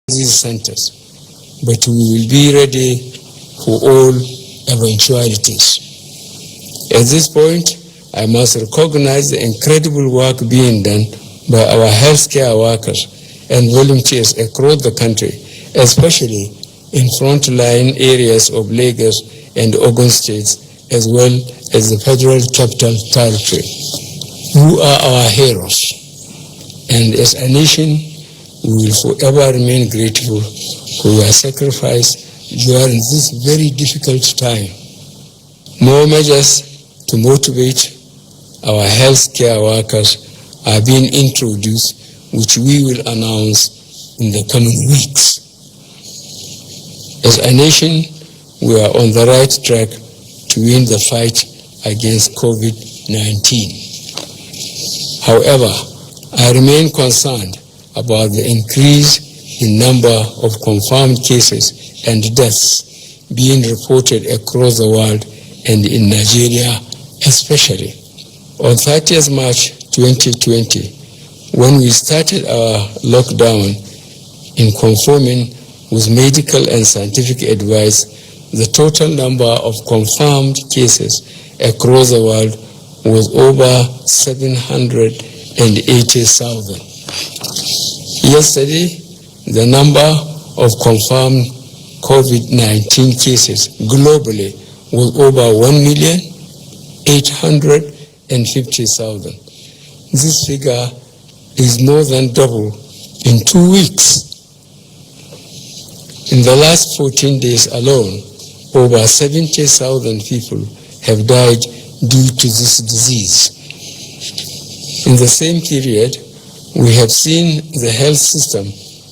these centers, but we will be ready for all eventualities. At this point, I must recognize the incredible work being done by our healthcare workers and volunteers across the country, especially in frontline areas of Lagos and Ogun states, as well as the Federal Capital Territory. You are our heroes, and as a nation, we will forever remain grateful for your sacrifice during this very difficult time. More measures to motivate our healthcare workers are being introduced, which we will announce in the coming weeks. As a nation, we are on the right track to win the fight against COVID-19. However, I remain concerned about the increase in number of confirmed cases and deaths being reported across the world and in Nigeria especially. On 30th March 2020, when we started our lockdown in conforming with medical and scientific advice, the total number of confirmed cases across the world was over 780,000. Yesterday, the number of confirmed COVID-19 cases globally was over 1,850,000. This figure is more than double in 2 weeks. In the last 14 days alone, over 70,000 people have died due to this disease. In the same period, we have seen the health system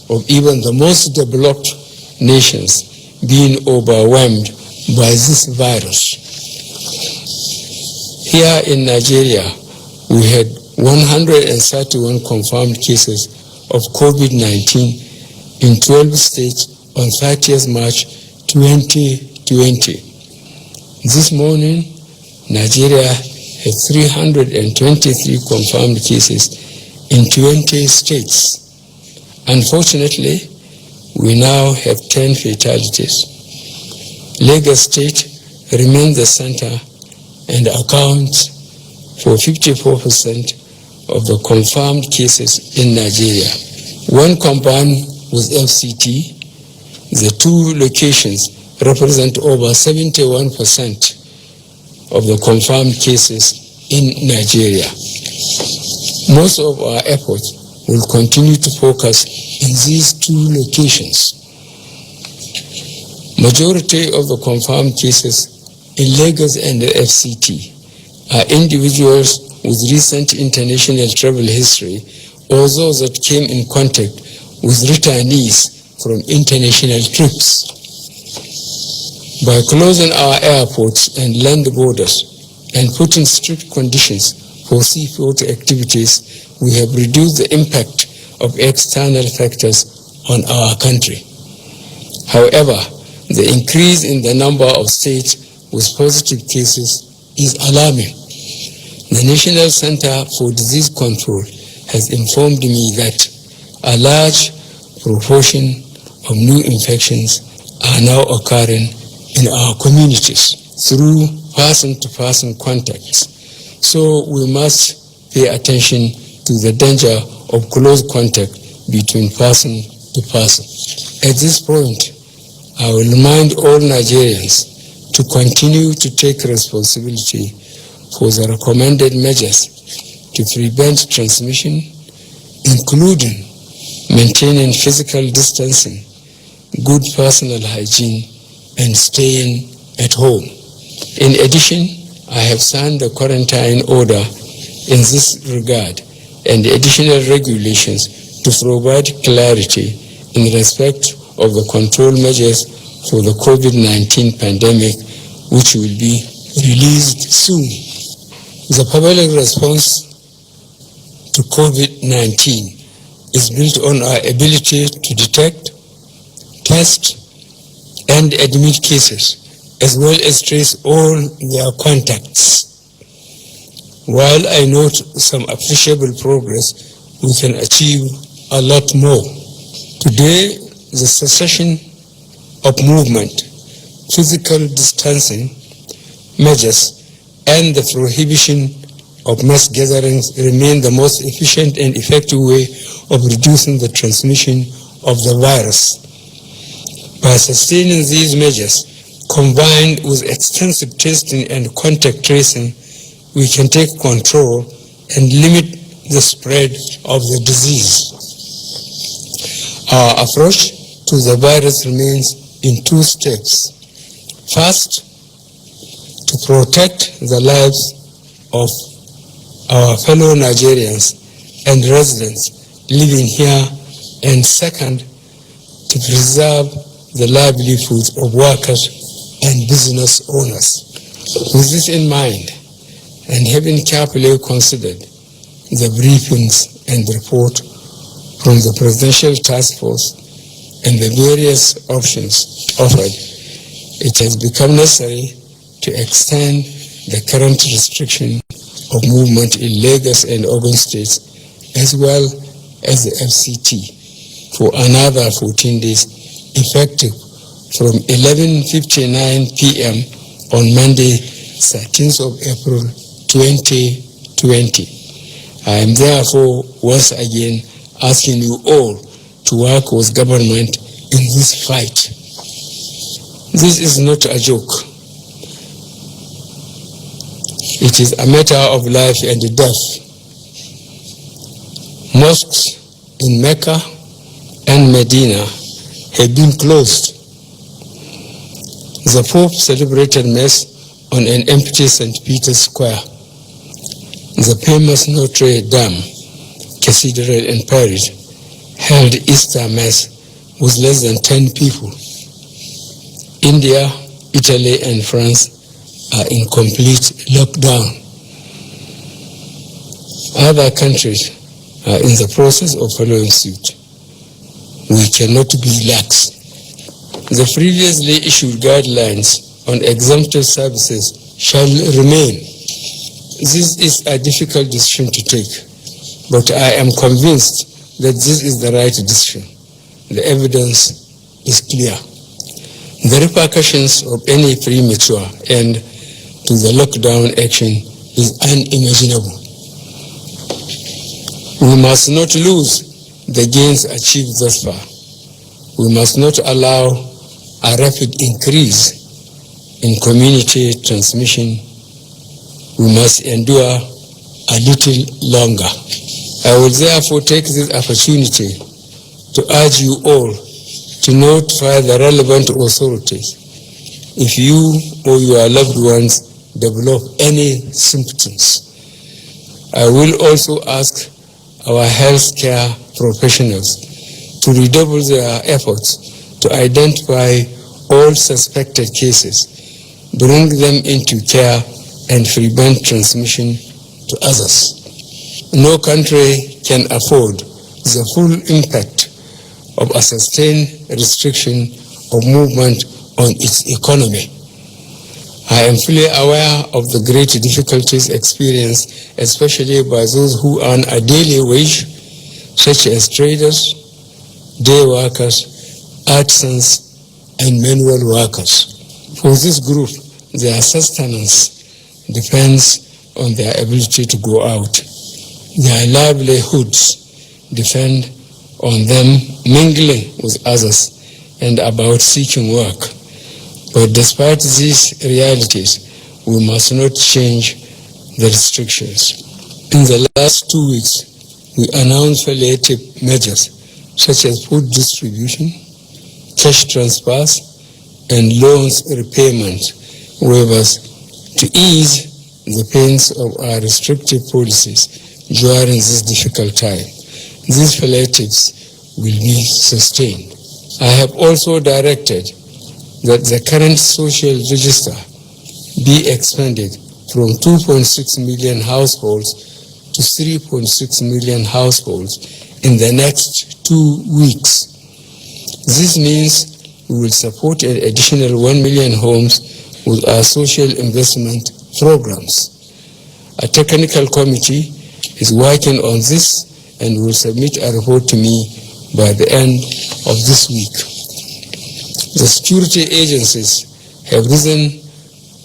of even the most developed nations being overwhelmed by this virus. Here in Nigeria, we had 131 confirmed cases of COVID-19 in 12 states on 30th March 2020. This morning, Nigeria has 323 confirmed cases in 20 states. Unfortunately, we now have 10 fatalities. Lagos State remains the center and accounts for 54% of the confirmed cases in Nigeria. When combined with FCT, the two locations represent over 71% of the confirmed cases in Nigeria. Most of our efforts will continue to focus in these two locations. Majority of the confirmed cases in Lagos and the FCT are individuals with recent international travel history or those that came in contact with returnees from international trips. By closing our airports and land borders and putting strict conditions for seafood activities, we have reduced the impact of external factors on our country. However, the increase in the number of states with positive cases is alarming. The National Center for Disease Control has informed me that a large proportion of new infections are now occurring in our communities through person-to-person contacts. So we must pay attention to the danger of close contact between person to person. At this point, I will remind all Nigerians to continue to take responsibility for the recommended measures to prevent transmission, including maintaining physical distancing, good personal hygiene, and staying at home. In addition, I have signed the quarantine order in this regard and additional regulations to provide clarity in respect of the control measures for the COVID-19 pandemic, which will be released soon. The public response to COVID-19 is built on our ability to detect, test, and admit cases, as well as trace all their contacts. While I note some appreciable progress, we can achieve a lot more. Today, the cessation of movement, physical distancing measures, and the prohibition of mass gatherings remain the most efficient and effective way of reducing the transmission of the virus. By sustaining these measures, combined with extensive testing and contact tracing, we can take control and limit the spread of the disease. Our approach to the virus remains in two steps. First, to protect the lives of our fellow Nigerians and residents living here, and second, to preserve the livelihoods of workers and business owners. With this in mind, and having carefully considered the briefings and report from the Presidential Task Force and the various options offered, it has become necessary to extend the current restriction of movement in Lagos and Ogun states, as well as the FCT, for another 14 days, effective from 11:59 p.m. on Monday, 13th of April 2020. I am therefore once again asking you all to work with government in this fight. This is not a joke. It is a matter of life and death. Mosques in Mecca and Medina have been closed. The Pope celebrated Mass on an empty St. Peter's Square. The famous Notre Dame Cathedral in Paris held Easter Mass with less than 10 people. India, Italy, and France are in complete lockdown. Other countries are in the process of following suit. We cannot be lax. The previously issued guidelines on exempted services shall remain. This is a difficult decision to take, but I am convinced that this is the right decision. The evidence is clear. The repercussions of any premature end to the lockdown action is unimaginable. We must not lose the gains achieved thus far. We must not allow a rapid increase in community transmission. We must endure a little longer. I will therefore take this opportunity to urge you all to notify the relevant authorities if you or your loved ones develop any symptoms. I will also ask our healthcare professionals to redouble their efforts to identify all suspected cases, bring them into care, and prevent transmission to others. No country can afford the full impact of a sustained restriction of movement on its economy. I am fully aware of the great difficulties experienced, especially by those who earn a daily wage, such as traders, day workers, artisans, and manual workers. For this group, their sustenance depends on their ability to go out. Their livelihoods depend on them mingling with others and about seeking work. But despite these realities, we must not change the restrictions. In the last 2 weeks, we announced palliative measures such as food distribution, cash transfers, and loans repayment waivers to ease the pains of our restrictive policies during this difficult time. These palliatives will be sustained. I have also directed that the current social register be expanded from 2.6 million households to 3.6 million households in the next 2 weeks. This means we will support an additional 1 million homes with our social investment programs. A technical committee is working on this and will submit a report to me by the end of this week. The security agencies have risen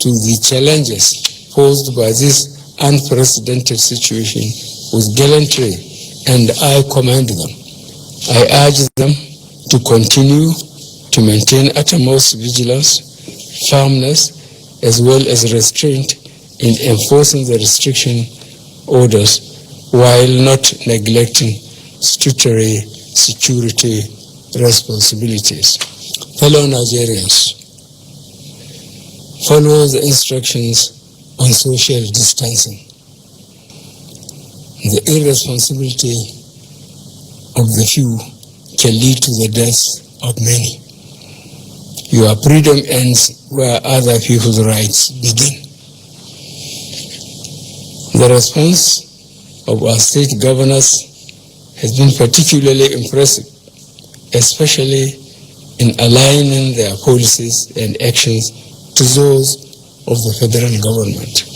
to the challenges posed by this unprecedented situation with gallantry, and I commend them. I urge them to continue to maintain utmost vigilance, firmness, as well as restraint in enforcing the restriction orders while not neglecting statutory security responsibilities. Fellow Nigerians, follow the instructions on social distancing. The irresponsibility of the few can lead to the death of many. Your freedom ends where other people's rights begin. The response of our state governors has been particularly impressive, especially in aligning their policies and actions to those of the federal government.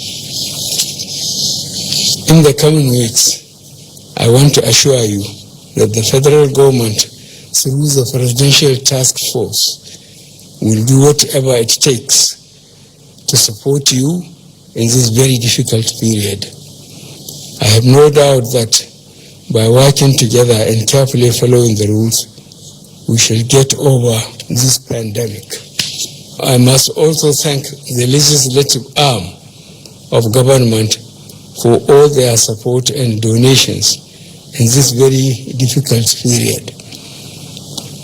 In the coming weeks, I want to assure you that the federal government, through the Presidential Task Force, will do whatever it takes to support you in this very difficult period. I have no doubt that by working together and carefully following the rules, we shall get over this pandemic. I must also thank the legislative arm of government for all their support and donations in this very difficult period.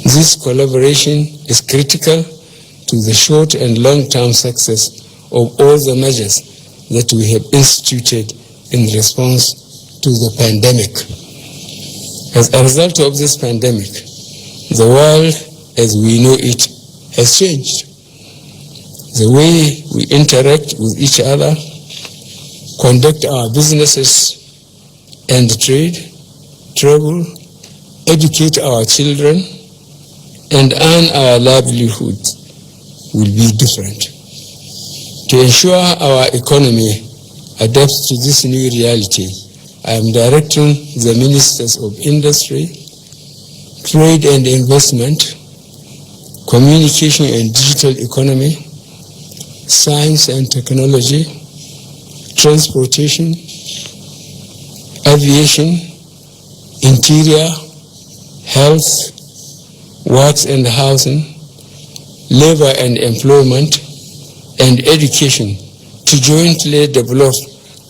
This collaboration is critical to the short and long-term success of all the measures that we have instituted in response to the pandemic. As a result of this pandemic, the world as we know it has changed. The way we interact with each other, conduct our businesses and trade, travel, educate our children, and earn our livelihood will be different. To ensure our economy adapts to this new reality, I am directing the Ministers of Industry, Trade and Investment, Communication and Digital Economy, Science and Technology, Transportation, Aviation, Interior, Health, Works and Housing, Labor and Employment, and Education to jointly develop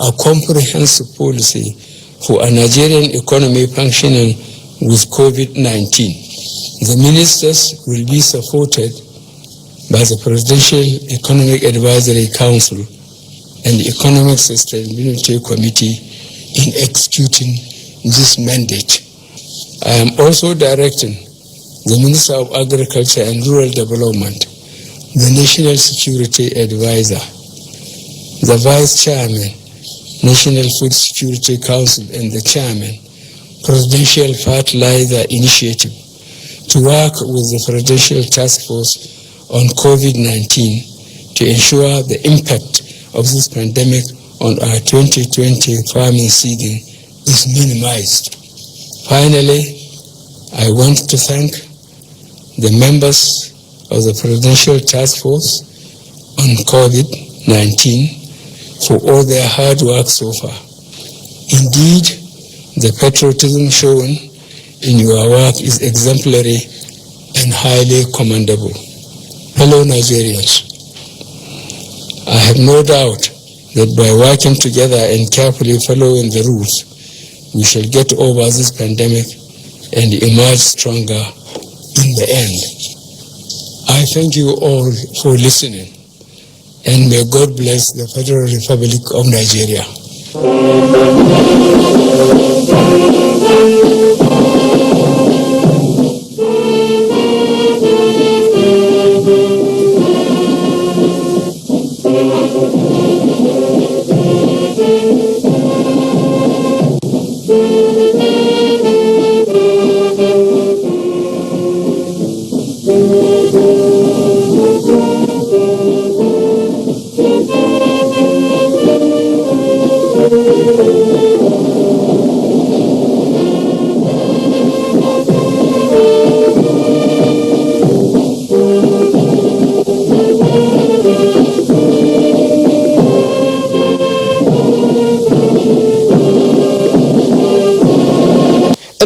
a comprehensive policy for a Nigerian economy functioning with COVID-19. The ministers will be supported by the Presidential Economic Advisory Council and the Economic Sustainability Committee in executing this mandate. I am also directing the Minister of Agriculture and Rural Development, the National Security Advisor, the Vice Chairman, National Food Security Council, and the Chairman, Presidential Fertilizer Initiative, to work with the Presidential Task Force on COVID-19 to ensure the impact of this pandemic on our 2020 farming season is minimized. Finally, I want to thank the members of the Presidential Task Force on COVID-19 for all their hard work so far. Indeed, the patriotism shown in your work is exemplary and highly commendable. Fellow Nigerians, I have no doubt that by working together and carefully following the rules, we shall get over this pandemic and emerge stronger in the end. I thank you all for listening, and may God bless the Federal Republic of Nigeria.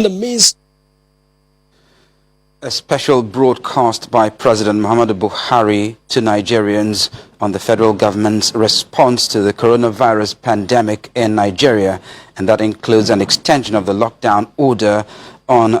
the means. A special broadcast by President Muhammadu Buhari to Nigerians on the federal government's response to the coronavirus pandemic in Nigeria, and that includes an extension of the lockdown order on